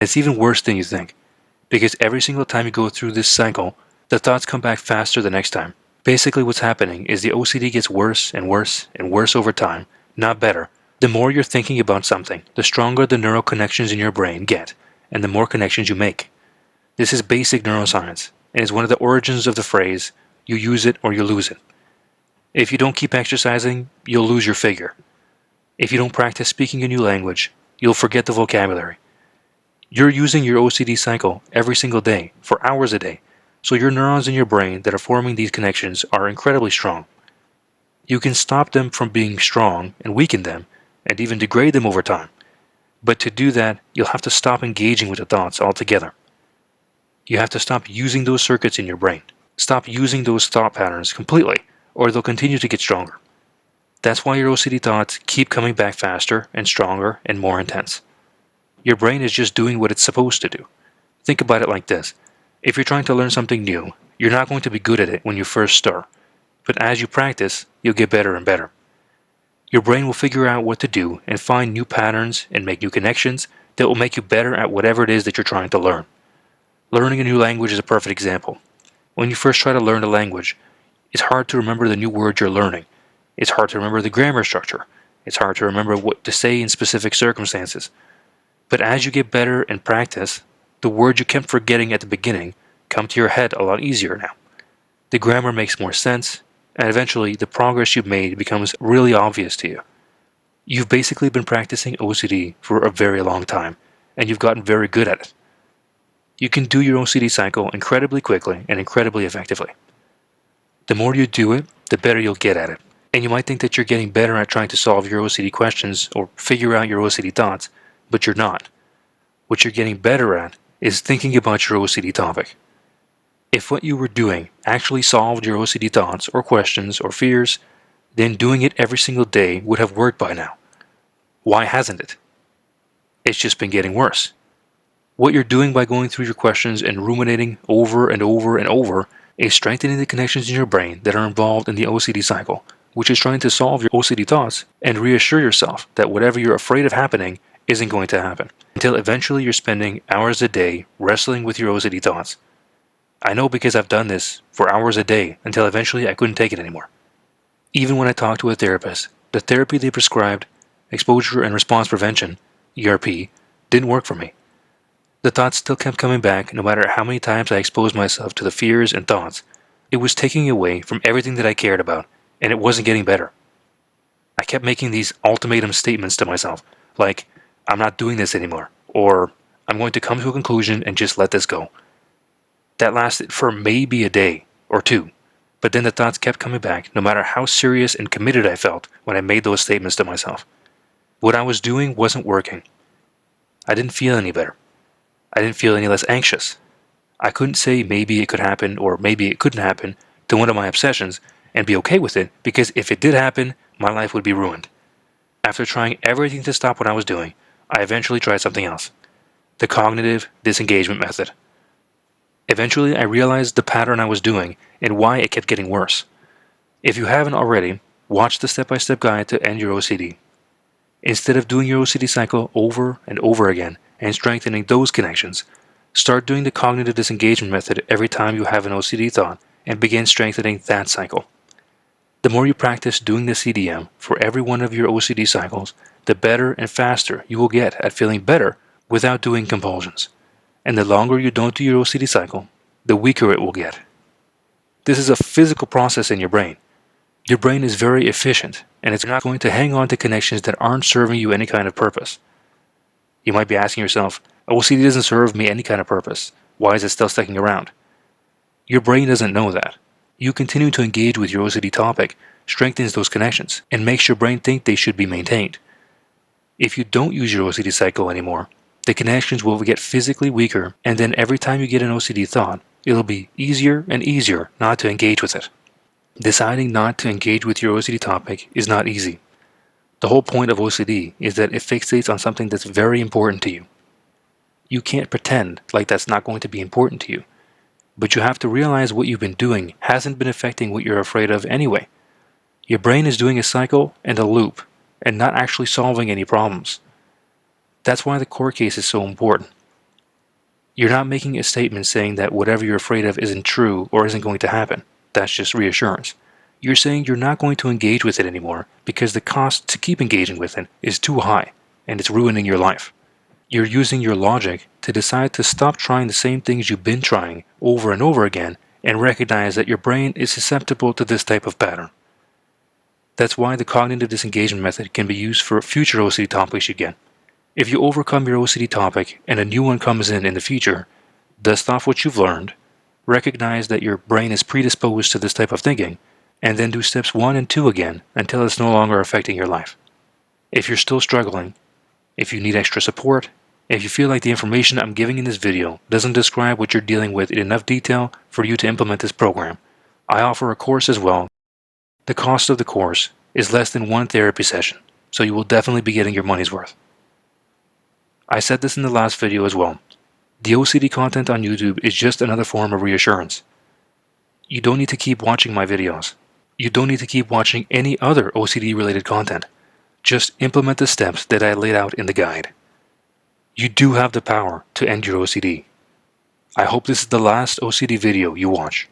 It's even worse than you think, because every single time you go through this cycle, the thoughts come back faster the next time. Basically what's happening is the OCD gets worse and worse and worse over time, not better. The more you're thinking about something, the stronger the neural connections in your brain get, and the more connections you make. This is basic neuroscience, and is one of the origins of the phrase, you use it or you lose it. If you don't keep exercising, you'll lose your figure. If you don't practice speaking a new language, you'll forget the vocabulary. You're using your OCD cycle every single day, for hours a day, so your neurons in your brain that are forming these connections are incredibly strong. You can stop them from being strong and weaken them, and even degrade them over time. But to do that, you'll have to stop engaging with the thoughts altogether. You have to stop using those circuits in your brain. Stop using those thought patterns completely, or they'll continue to get stronger. That's why your OCD thoughts keep coming back faster and stronger and more intense. Your brain is just doing what it's supposed to do. Think about it like this. If you're trying to learn something new, you're not going to be good at it when you first start. But as you practice, you'll get better and better. Your brain will figure out what to do and find new patterns and make new connections that will make you better at whatever it is that you're trying to learn. Learning a new language is a perfect example. When you first try to learn a language, it's hard to remember the new words you're learning. It's hard to remember the grammar structure. It's hard to remember what to say in specific circumstances. But as you get better and practice, the words you kept forgetting at the beginning come to your head a lot easier now. The grammar makes more sense, and eventually the progress you've made becomes really obvious to you. You've basically been practicing OCD for a very long time, and you've gotten very good at it. You can do your OCD cycle incredibly quickly and incredibly effectively. The more you do it, the better you'll get at it. And you might think that you're getting better at trying to solve your OCD questions or figure out your OCD thoughts, but you're not. What you're getting better at is thinking about your OCD topic. If what you were doing actually solved your OCD thoughts or questions or fears, then doing it every single day would have worked by now. Why hasn't it? It's just been getting worse. What you're doing by going through your questions and ruminating over and over and over is strengthening the connections in your brain that are involved in the OCD cycle, which is trying to solve your OCD thoughts and reassure yourself that whatever you're afraid of happening isn't going to happen, until eventually you're spending hours a day wrestling with your OCD thoughts. I know because I've done this for hours a day until eventually I couldn't take it anymore. Even when I talked to a therapist, the therapy they prescribed, exposure and response prevention, ERP, didn't work for me. The thoughts still kept coming back no matter how many times I exposed myself to the fears and thoughts. It was taking away from everything that I cared about, and it wasn't getting better. I kept making these ultimatum statements to myself, like, I'm not doing this anymore, or I'm going to come to a conclusion and just let this go. That lasted for maybe a day or two, but then the thoughts kept coming back no matter how serious and committed I felt when I made those statements to myself. What I was doing wasn't working. I didn't feel any better. I didn't feel any less anxious. I couldn't say maybe it could happen or maybe it couldn't happen to one of my obsessions and be okay with it, because if it did happen, my life would be ruined. After trying everything to stop what I was doing, I eventually tried something else. The Cognitive Disengagement Method. Eventually, I realized the pattern I was doing and why it kept getting worse. If you haven't already, watch the step-by-step guide to end your OCD. Instead of doing your OCD cycle over and over again and strengthening those connections, start doing the Cognitive Disengagement Method every time you have an OCD thought and begin strengthening that cycle. The more you practice doing the CDM for every one of your OCD cycles, the better and faster you will get at feeling better without doing compulsions. And the longer you don't do your OCD cycle, the weaker it will get. This is a physical process in your brain. Your brain is very efficient, and it's not going to hang on to connections that aren't serving you any kind of purpose. You might be asking yourself, OCD doesn't serve me any kind of purpose. Why is it still sticking around? Your brain doesn't know that. You continue to engage with your OCD topic strengthens those connections and makes your brain think they should be maintained. If you don't use your OCD cycle anymore, the connections will get physically weaker, and then every time you get an OCD thought, it'll be easier and easier not to engage with it. Deciding not to engage with your OCD topic is not easy. The whole point of OCD is that it fixates on something that's very important to you. You can't pretend like that's not going to be important to you, but you have to realize what you've been doing hasn't been affecting what you're afraid of anyway. Your brain is doing a cycle and a loop, and not actually solving any problems. That's why the court case is so important. You're not making a statement saying that whatever you're afraid of isn't true or isn't going to happen. That's just reassurance. You're saying you're not going to engage with it anymore because the cost to keep engaging with it is too high and it's ruining your life. You're using your logic to decide to stop trying the same things you've been trying over and over again and recognize that your brain is susceptible to this type of pattern. That's why the Cognitive Disengagement Method can be used for future OCD topics you get. If you overcome your OCD topic and a new one comes in the future, dust off what you've learned, recognize that your brain is predisposed to this type of thinking, and then do steps 1 and 2 again until it's no longer affecting your life. If you're still struggling, if you need extra support, if you feel like the information I'm giving in this video doesn't describe what you're dealing with in enough detail for you to implement this program, I offer a course as well. The cost of the course is less than 1 therapy session, so you will definitely be getting your money's worth. I said this in the last video as well. The OCD content on YouTube is just another form of reassurance. You don't need to keep watching my videos. You don't need to keep watching any other OCD related content. Just implement the steps that I laid out in the guide. You do have the power to end your OCD. I hope this is the last OCD video you watch.